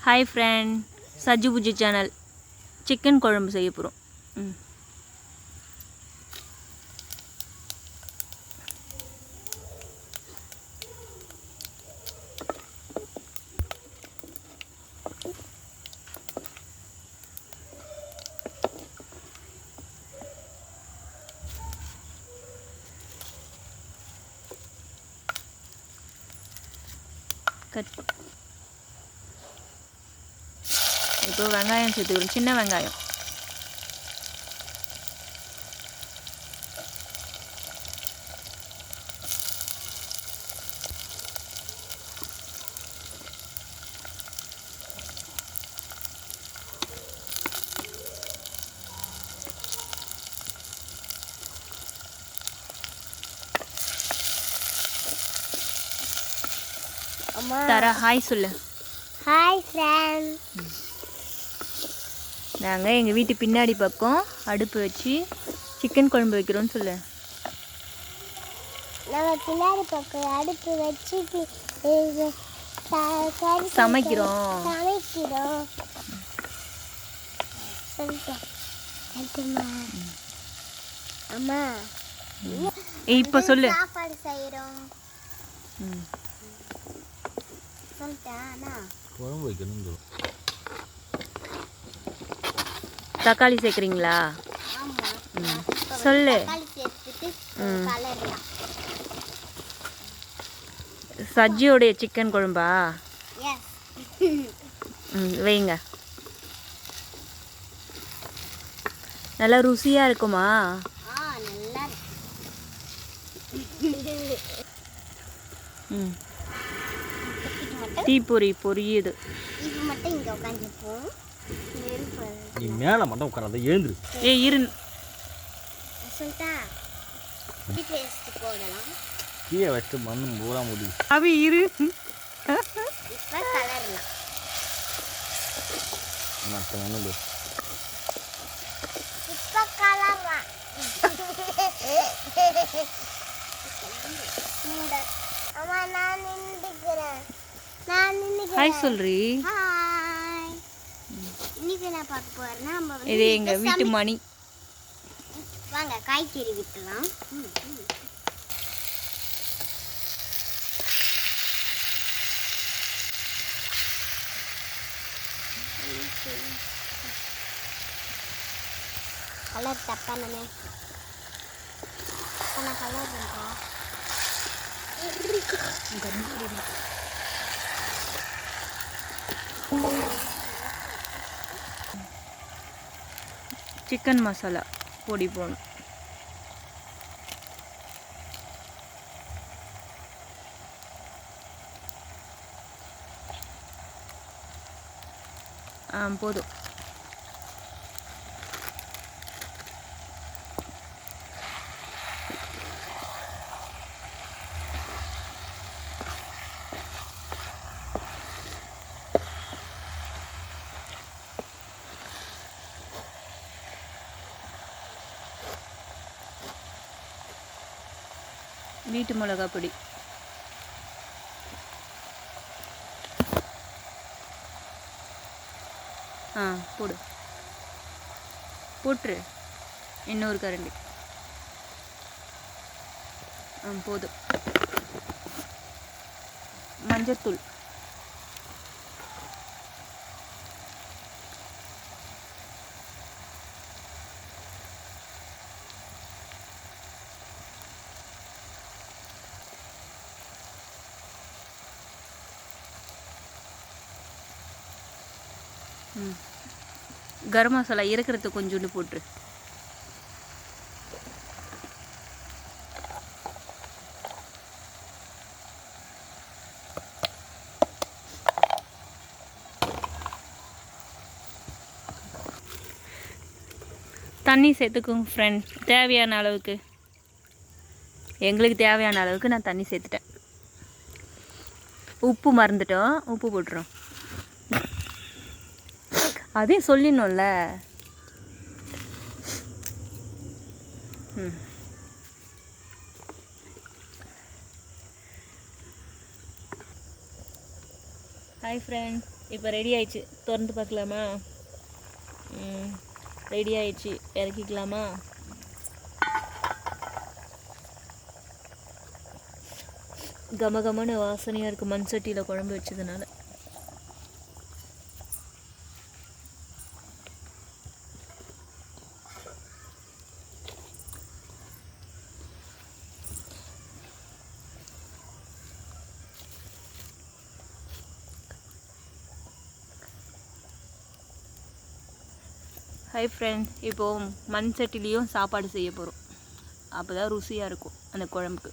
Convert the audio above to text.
Hi friend, Sajju Bujji channel. Chicken குழம்பு செய்ய போகிறோம். இப்போ வெங்காயம் சேர்த்துக்கிறோம், சின்ன வெங்காயம். தரா ஹாய் சொல்லு. Hi friend. நாங்கள் எங்கள் வீட்டு பின்னாடி பக்கம் அடுப்பு வச்சு சிக்கன் குழம்பு வைக்கிறோன்னு சொல்லு. நாங்கள் பின்னாடி பக்கம் அடுப்பு வச்சு சமைக்கிறோம். அம்மா இப்போ சொல்லு. சாப்பாடு செய்கிறோம். குழம்பு வைக்கணும். தக்காளி சேர்க்குறீங்களா? சொல்லு. சஜ்ஜியோடைய சிக்கன் குழம்பா? வைங்க. நல்லா ருசியாக இருக்குமா? தீப்பொறி பொரியுது. நீ மேலே மட்டும் உட்காராத, எழுந்துரு. இரு. கீழே வச்சு மண்ணு பூரா முடியும். அவி இரு. மற்ற மண்ணு ஹாய் சொல்றி. இது எங்க வீட்டு மணி. வாங்க காய்கறி விட்டுலாம். கலர் தப்பானே கலர் சிக்கன் மசாலா பொடி போடணும். போதும். வீட்டு மிளகா பொடி. போடு. போட்டுரு. இன்னொரு கரண்டி. போதும். மஞ்சத்தூள். கரம் மசாலா இறக்குறது கொஞ்சோண்டு போட்டுரு. தண்ணி சேர்த்துக்கோங்க ஃப்ரெண்ட், தேவையான அளவுக்கு. எங்களுக்கு தேவையான அளவுக்கு நான் தண்ணி சேர்த்துட்டேன். உப்பு மறந்துட்டோம், உப்பு போட்டுறோம். அதே சொல்லிடணும்ல. Hi friend. இப்போ ரெடி ஆயிடுச்சு, திறந்து பார்க்கலாமா? ரெடி ஆயிடுச்சு, இறக்கிக்கலாமா? கமகமான வாசனையாக இருக்குது மண் சட்டியில் குழம்பு வச்சதுனால. ஹை ஃப்ரெண்ட், இப்போது மண் சட்டிலையும் சாப்பாடு செய்ய போகிறோம். அப்போ தான் ருசியாக இருக்கும் அந்த குழம்புக்கு.